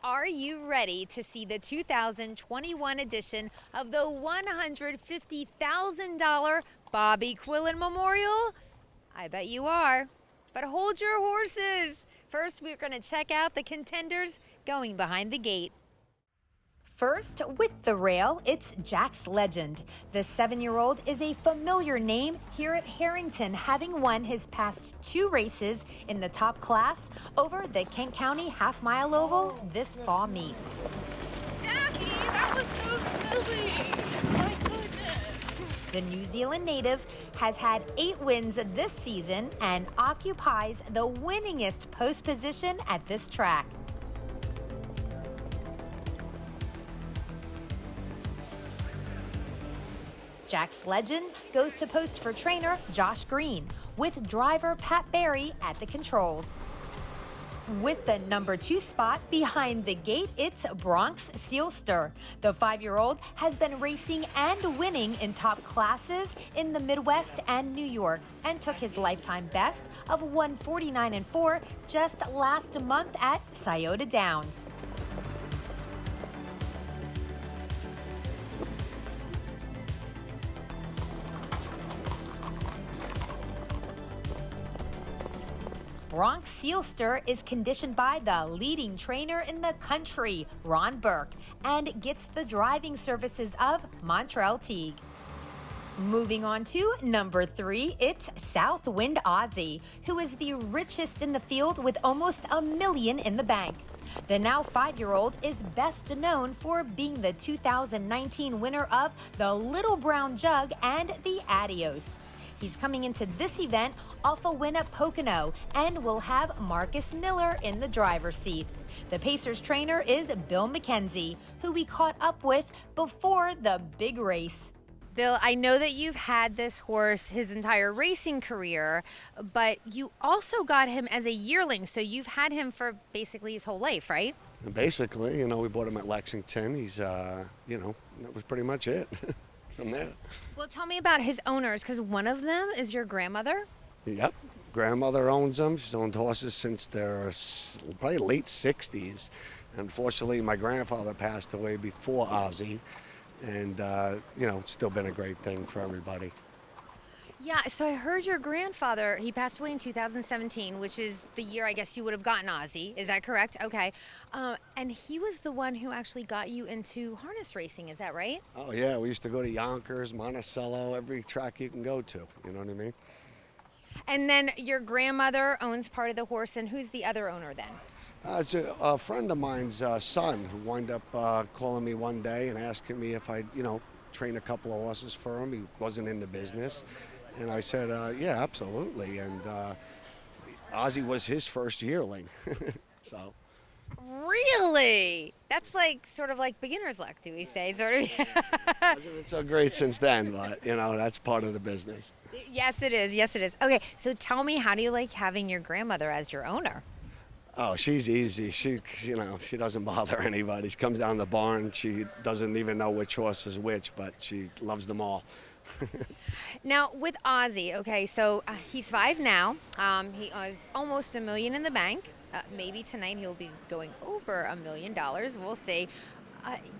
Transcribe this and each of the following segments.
Are you ready to see the 2021 edition of the $150,000 Bobby Quillen Memorial? I bet you are. But hold your horses. First, we're going to check out the contenders going behind the gate. First, with the rail, it's Jack's Legend. The 7-year-old is a familiar name here at Harrington, having won his past 2 races in the top class over the Kent County half-mile oval this fall meet. Jackie, that was so silly. My goodness. The New Zealand native has had 8 wins this season and occupies the winningest post position at this track. Jack's Legend goes to post for trainer Josh Green, with driver Pat Barry at the controls. With the number 2 spot behind the gate, it's Bronx Seelster. The 5-year-old has been racing and winning in top classes in the Midwest and New York, and took his lifetime best of 149.4 just last month at Scioto Downs. Bronx Seelster is conditioned by the leading trainer in the country, Ron Burke, and gets the driving services of Montrell Teague. Moving on to number 3, it's Southwind Aussie, who is the richest in the field with almost $1 million in the bank. The now 5-year-old is best known for being the 2019 winner of the Little Brown Jug and the Adios. He's coming into this event off a win at Pocono and will have Marcus Miller in the driver's seat. The Pacers trainer is Bill McKenzie, who we caught up with before the big race. Bill, I know that you've had this horse his entire racing career, but you also got him as a yearling, so you've had him for basically his whole life, right? Basically, we bought him at Lexington. He's, that was pretty much it from there. Well, tell me about his owners, because one of them is your grandmother. Yep. Grandmother owns them. She's owned horses since their probably late 60s. Unfortunately, my grandfather passed away before Ozzy. And, it's still been a great thing for everybody. Yeah, so I heard your grandfather, he passed away in 2017, which is the year I guess you would have gotten Ozzy. Is that correct? Okay. And he was the one who actually got you into harness racing. Is that right? Oh, yeah. We used to go to Yonkers, Monticello, every track you can go to. You know what I mean? And then your grandmother owns part of the horse, and who's the other owner then? It's a friend of mine's son who wound up calling me one day and asking me if I'd, train a couple of horses for him. He wasn't in the business. And I said, yeah, absolutely. And Ozzy was his first yearling. So. Really? That's sort of like beginner's luck, do we say? Sort of. Hasn't been so great since then, but, that's part of the business. Yes, it is. Yes, it is. Okay, so tell me, how do you like having your grandmother as your owner? Oh, she's easy. She doesn't bother anybody. She comes down the barn. She doesn't even know which horse is which, but she loves them all. Now, with Ozzy, okay, so he's 5 now. He has almost $1 million in the bank. Maybe tonight he'll be going over $1 million. We'll see.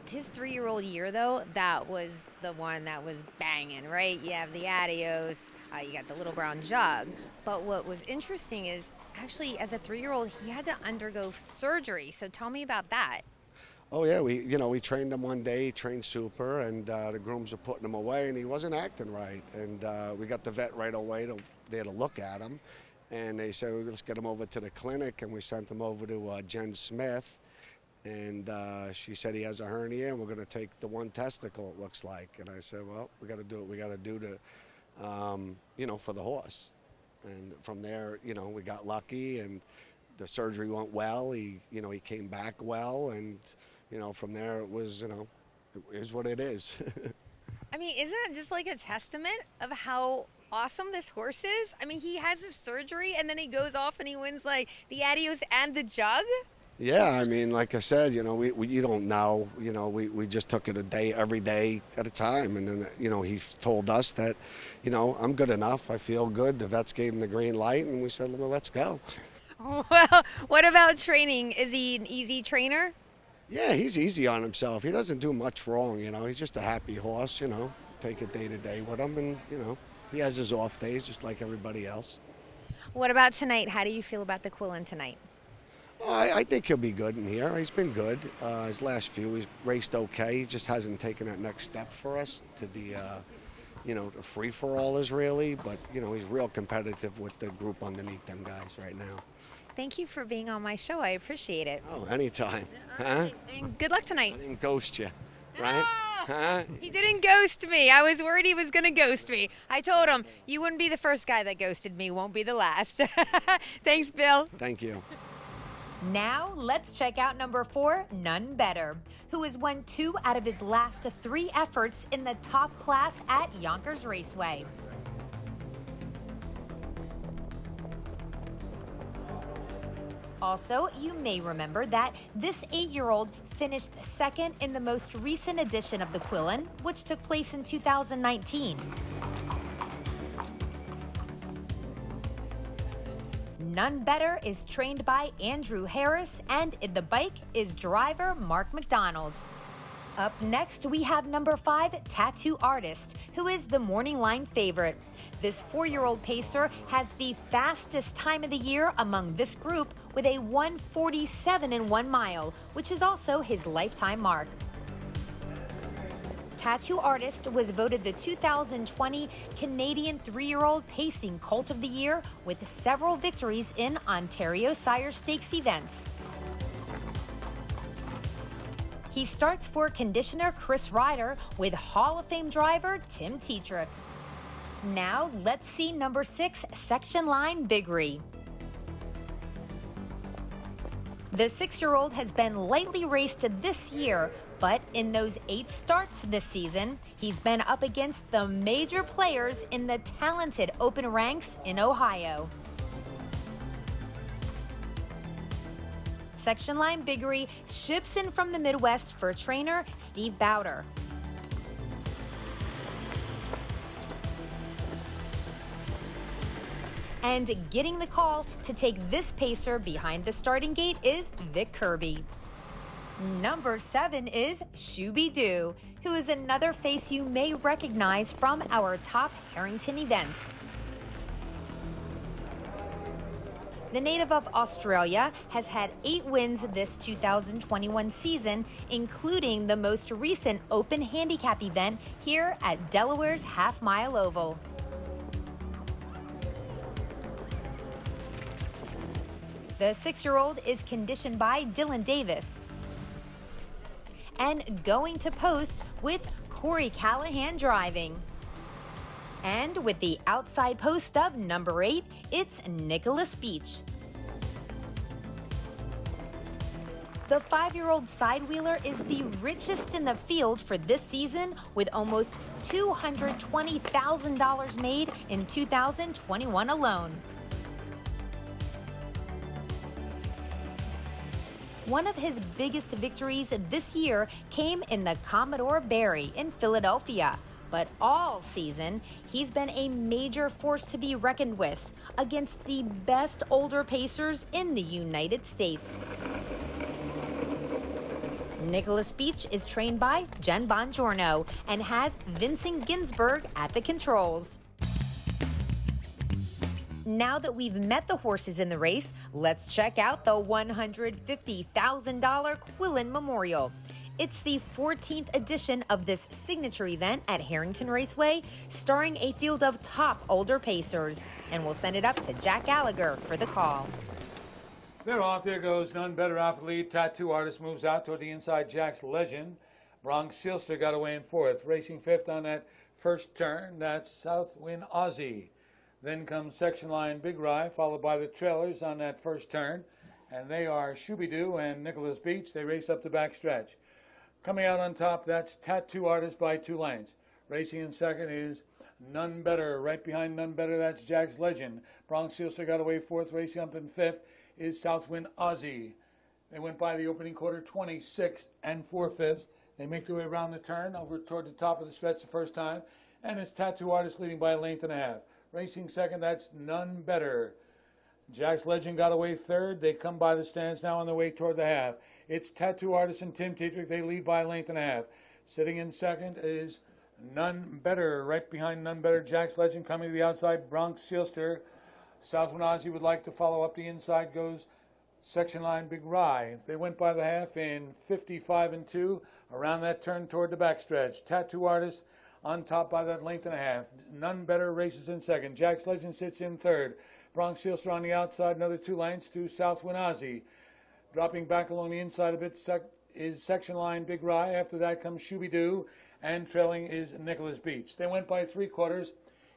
His 3-year-old year, though, that was the one that was banging, right? You have the Adios, you got the Little Brown Jug. But what was interesting is, actually, as a 3-year-old, he had to undergo surgery. So tell me about that. Oh, yeah, we trained him one day, he trained super, and the grooms were putting him away, and he wasn't acting right. And we got the vet right away there to look at him. And they said, let's get him over to the clinic, and we sent him over to Jen Smith. And she said he has a hernia, and we're going to take the one testicle, it looks like. And I said, well, we got to do what we got to do to, for the horse. And from there, we got lucky, and the surgery went well. He came back well, and, from there it was, it is what it is. I mean, isn't it just like a testament of how awesome this horse is? I mean, he has his surgery, and then he goes off and he wins the Adios and the Jug. Yeah, I mean, like I said, we you don't know. We just took it every day at a time. And then, he told us that, I'm good enough. I feel good. The vets gave him the green light, and we said, well, let's go. Well, what about training? Is he an easy trainer? Yeah, he's easy on himself. He doesn't do much wrong, you know. He's just a happy horse, you know. Take it day to day with him, and, you know, he has his off days just like everybody else. What about tonight? How do you feel about the Quillen tonight? Oh, I think he'll be good in here. He's been good. His last few, he's raced okay. He just hasn't taken that next step for us to the, you know, the free-for-all really. But, you know, he's real competitive with the group underneath them guys right now. Thank you for being on my show. I appreciate it. Oh, anytime. Huh? And good luck tonight. I didn't ghost you, right? Huh? He didn't ghost me. I was worried he was going to ghost me. I told him, you wouldn't be the first guy that ghosted me, won't be the last. Thanks, Bill. Thank you. Now, let's check out number 4, None Better, who has won 2 out of his last 3 efforts in the top class at Yonkers Raceway. Also, you may remember that this 8-year-old finished second in the most recent edition of the Quillen, which took place in 2019. None Better is trained by Andrew Harris, and the bike is driver Mark McDonald. Up next, we have number 5, Tattoo Artist, who is the morning line favorite. This 4-year-old pacer has the fastest time of the year among this group with a 1:47 in 1 mile, which is also his lifetime mark. Tattoo Artist was voted the 2020 Canadian 3-year-old Pacing Colt of the Year with several victories in Ontario Sire Stakes events. He starts for conditioner Chris Ryder with Hall of Fame driver Tim Tetrick. Now let's see number 6, Section Line Biggery. The 6-year-old has been lightly raced this year, but in those 8 starts this season, he's been up against the major players in the talented open ranks in Ohio. Section Line Biggery ships in from the Midwest for trainer Steve Bowder. And getting the call to take this pacer behind the starting gate is Vic Kirby. Number 7 is Shooby-Doo, who is another face you may recognize from our top Harrington events. The native of Australia has had 8 wins this 2021 season, including the most recent open handicap event here at Delaware's Half Mile Oval. The 6-year-old is conditioned by Dylan Davis and going to post with Corey Callahan driving. And with the outside post of number 8, it's Nicholas Beach. The 5-year-old sidewheeler is the richest in the field for this season, with almost $220,000 made in 2021 alone. One of his biggest victories this year came in the Commodore Barry in Philadelphia. But all season, he's been a major force to be reckoned with against the best older pacers in the United States. Nicholas Beach is trained by Jen Bongiorno and has Vincent Ginsburg at the controls. Now that we've met the horses in the race, let's check out the $150,000 Quillen Memorial. It's the 14th edition of this signature event at Harrington Raceway, starring a field of top older pacers. And we'll send it up to Jack Gallagher for the call. They're off. There goes None Better off the lead. Tattoo Artist moves out toward the inside. Jack's Legend. Bronx Seelster got away in 4th. Racing 5th on that first turn. That's Southwind Aussie. Then comes Section Line Big Rye, followed by the trailers on that first turn. And they are Shooby-Doo and Nicholas Beach. They race up the back stretch. Coming out on top, that's Tattoo Artist by 2 lengths. Racing in second is None Better. Right behind None Better, that's Jack's Legend. Bronx Seelster got away 4th. Racing up in 5th is Southwind Aussie. They went by the opening quarter 26 and 4/5. They make their way around the turn over toward the top of the stretch the first time. And it's Tattoo Artist leading by a length and a half. Racing second, that's None Better. Jack's Legend got away 3rd. They come by the stands now on their way toward the half. It's Tattoo Artist and Tim Tetrick. They lead by a length and a half. Sitting in second is None Better. Right behind None Better, Jack's Legend. Coming to the outside, Bronx Seelster. South Winnazi would like to follow up. The inside goes Section Line Big Rye. They went by the half in 55 and 2 around that turn toward the backstretch. Tattoo Artist on top by that length and a half. None Better races in second. Jack's Legend sits in third. Bronx Seelster on the outside, another 2 lengths to South Winnazi. Dropping back along the inside a bit is Section Line Big Rye. After that comes Shooby-Doo, and trailing is Nicholas Beach. They went by 3/4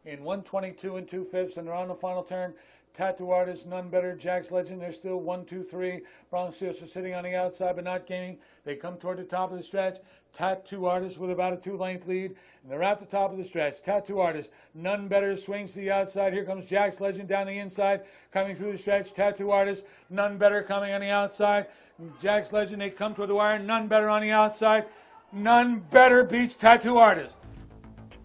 in 1:22 and 2/5, and they're on the final turn. Tattoo Artist, None Better, Jack's Legend. They're still 1, 2, 3. Bronx Seelster sitting on the outside but not gaining. They come toward the top of the stretch. Tattoo Artist with about a 2-length lead, and they're at the top of the stretch. Tattoo Artist, None Better swings to the outside. Here comes Jack's Legend down the inside, coming through the stretch. Tattoo Artist, None Better coming on the outside. Jack's Legend, they come toward the wire. None Better on the outside. None Better beats Tattoo Artist.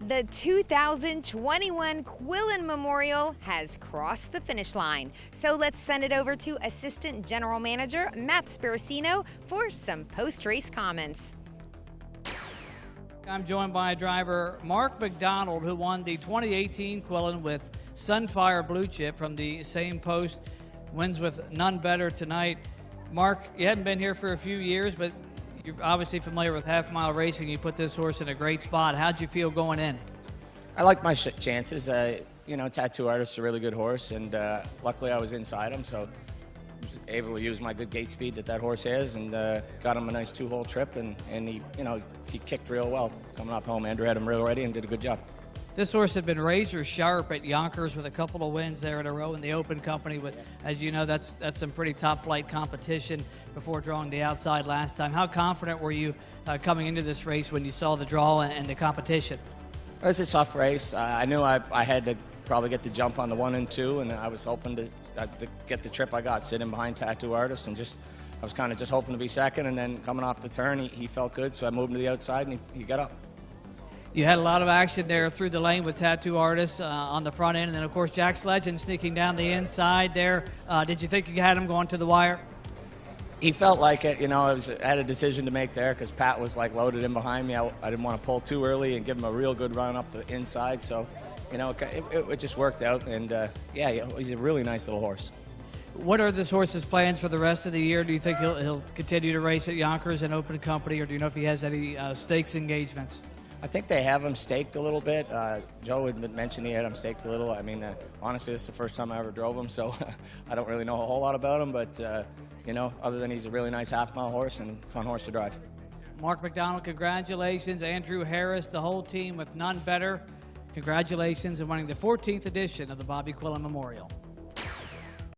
The 2021 Quillen Memorial has crossed the finish line. So let's send it over to Assistant General Manager Matt Spiracino for some post-race comments. I'm joined by driver Mark McDonald, who won the 2018 Quillen with Sunfire Blue Chip from the same post. Wins with None Better tonight. Mark, you hadn't been here for a few years, but you're obviously familiar with half-mile racing. You put this horse in a great spot. How'd you feel going in? I like my chances. Tattoo Artist's a really good horse, and luckily I was inside him, so I was able to use my good gate speed that horse has, and got him a nice 2-hole trip, and he kicked real well coming up home. Andrew had him real ready and did a good job. This horse had been razor sharp at Yonkers with a couple of wins there in a row in the open company. But as you know, that's some pretty top flight competition before drawing the outside last time. How confident were you coming into this race when you saw the draw and the competition? It was a tough race. I knew I had to probably get the jump on the 1 and 2, and I was hoping to get the trip I got sitting behind Tattoo Artist, and I was kind of just hoping to be second. And then coming off the turn, he felt good, so I moved him to the outside, and he got up. You had a lot of action there through the lane with Tattoo Artist on the front end, and then of course Jack's Legend sneaking down the inside there. Did you think you had him going to the wire? He felt like it. I had a decision to make there because Pat was loaded in behind me. I didn't want to pull too early and give him a real good run up the inside. So, it just worked out. And he's a really nice little horse. What are this horse's plans for the rest of the year? Do you think he'll continue to race at Yonkers and open company, or do you know if he has any stakes engagements? I think they have him staked a little bit. Joe had mentioned he had him staked a little. I mean, honestly, this is the first time I ever drove him, so I don't really know a whole lot about him. But, other than he's a really nice half-mile horse and fun horse to drive. Mark McDonald, congratulations. Andrew Harris, the whole team with None Better. Congratulations on winning the 14th edition of the Bobby Quillen Memorial.